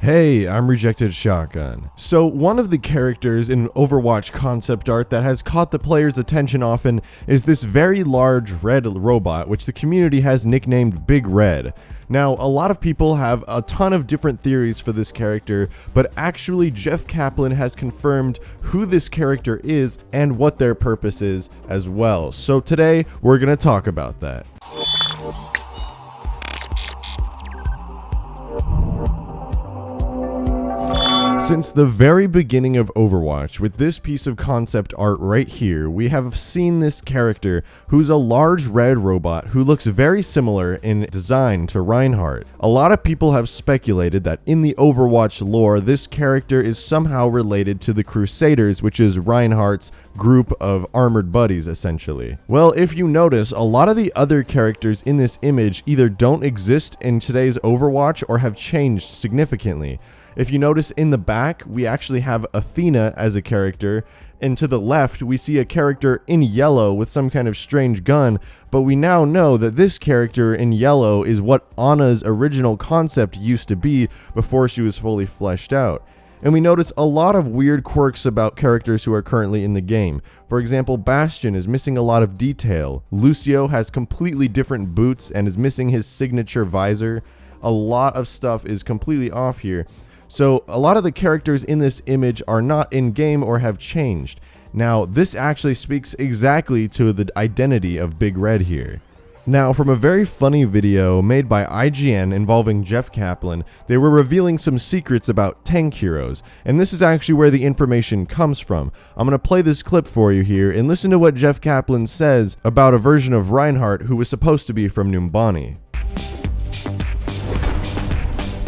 Hey, I'm Rejected Shotgun. So one of the characters in Overwatch concept art that has caught the player's attention often is this very large red robot, which the community has nicknamed Big Red. Now, a lot of people have a ton of different theories for this character, but actually Jeff Kaplan has confirmed who this character is and what their purpose is as well. So today, we're gonna talk about that. Since the very beginning of Overwatch, with this piece of concept art right here, we have seen this character who's a large red robot who looks very similar in design to Reinhardt. A lot of people have speculated that in the Overwatch lore, this character is somehow related to the Crusaders, which is Reinhardt's group of armored buddies, essentially. Well, if you notice, a lot of the other characters in this image either don't exist in today's Overwatch or have changed significantly. If you notice in the back, we actually have Athena as a character, and to the left, we see a character in yellow with some kind of strange gun, but we now know that this character in yellow is what Ana's original concept used to be before she was fully fleshed out. And we notice a lot of weird quirks about characters who are currently in the game. For example, Bastion is missing a lot of detail. Lucio has completely different boots and is missing his signature visor. A lot of stuff is completely off here. So a lot of the characters in this image are not in-game or have changed. Now, this actually speaks exactly to the identity of Big Red here. Now, from a very funny video made by IGN involving Jeff Kaplan, they were revealing some secrets about tank heroes, and this is actually where the information comes from. I'm going to play this clip for you here and listen to what Jeff Kaplan says about a version of Reinhardt who was supposed to be from Numbani.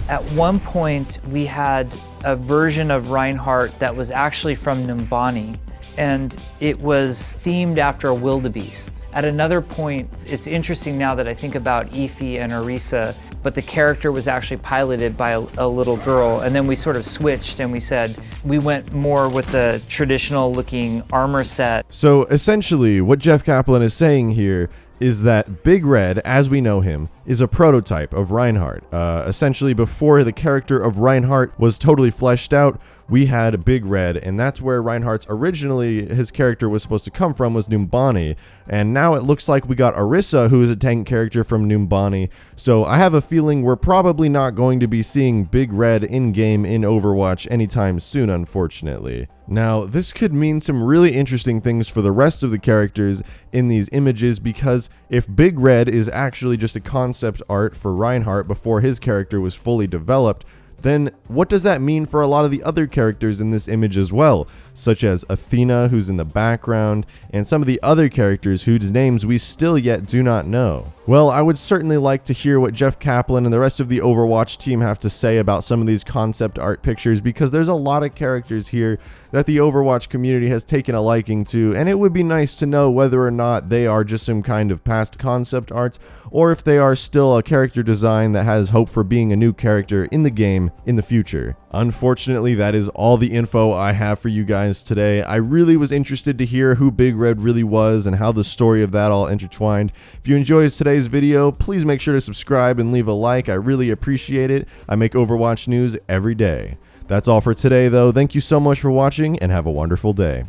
At one point, we had a version of Reinhardt that was actually from Numbani, and it was themed after a wildebeest. At another point, it's interesting now that I think about Efi and Orisa, but the character was actually piloted by a little girl, and then we sort of switched and we said we went more with the traditional looking armor set. So essentially, what Jeff Kaplan is saying here is that Big Red, as we know him, is a prototype of Reinhardt. Essentially, before the character of Reinhardt was totally fleshed out, we had Big Red, and that's where Reinhardt's originally, his character was supposed to come from, was Numbani. And now it looks like we got Orisa, who is a tank character from Numbani. So I have a feeling we're probably not going to be seeing Big Red in-game in Overwatch anytime soon, unfortunately. Now, this could mean some really interesting things for the rest of the characters in these images, because if Big Red is actually just a concept art for Reinhardt before his character was fully developed, then what does that mean for a lot of the other characters in this image as well, such as Athena, who's in the background, and some of the other characters whose names we still yet do not know? Well, I would certainly like to hear what Jeff Kaplan and the rest of the Overwatch team have to say about some of these concept art pictures, because there's a lot of characters here that the Overwatch community has taken a liking to, and it would be nice to know whether or not they are just some kind of past concept arts, or if they are still a character design that has hope for being a new character in the game in the future. Unfortunately, that is all the info I have for you guys today. I really was interested to hear who Big Red really was and how the story of that all intertwined. If you enjoyed today's video, please make sure to subscribe and leave a like. I really appreciate it. I make Overwatch news every day. That's all for today, though. Thank you so much for watching, and have a wonderful day.